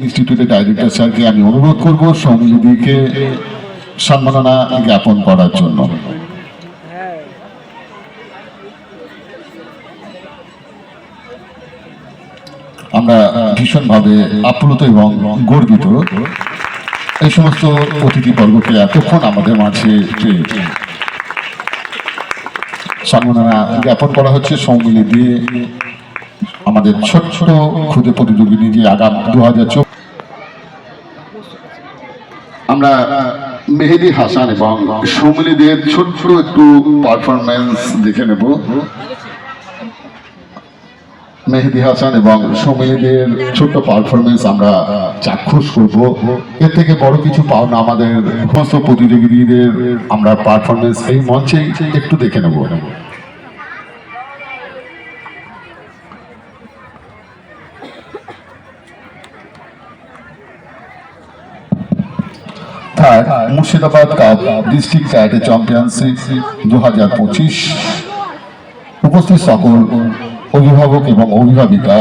ইনস্টিটিউটের ডাইরেক্টর স্যারকে আমি অনুরোধ করব সৌমিলিদিকে সম্মাননা জ্ঞাপন করার জন্য। আমরা ভীষণভাবে আপ্লুত এবং গর্বিত এই সমস্ত অতিথিবর্গকে এতক্ষণ আমাদের মাঝে সম্মাননা জ্ঞাপন করা হচ্ছে। সৌমিলিদি আমাদের ছোট ছোট ক্ষুদে প্রতিযোগিনী যে আগাম 2024 আমরা মেহেদি হাসান এবং সৌমিলিদের ছোট ছোট একটু পারফরমেন্স দেখে নেব। মেহেদি হাসান এবং সৌমিলিদের ছোট্ট পারফরমেন্স আমরা চাক্ষুষ করব। এর থেকে বড় কিছু পাও না আমাদের সমস্ত প্রতিযোগীদের আমরা পারফরমেন্স এই মঞ্চে একটু দেখে নেব। Murshidabad cup district karate championship 2025 উপস্থিত সকল অভিভাবক এবং অভিভাবিকা,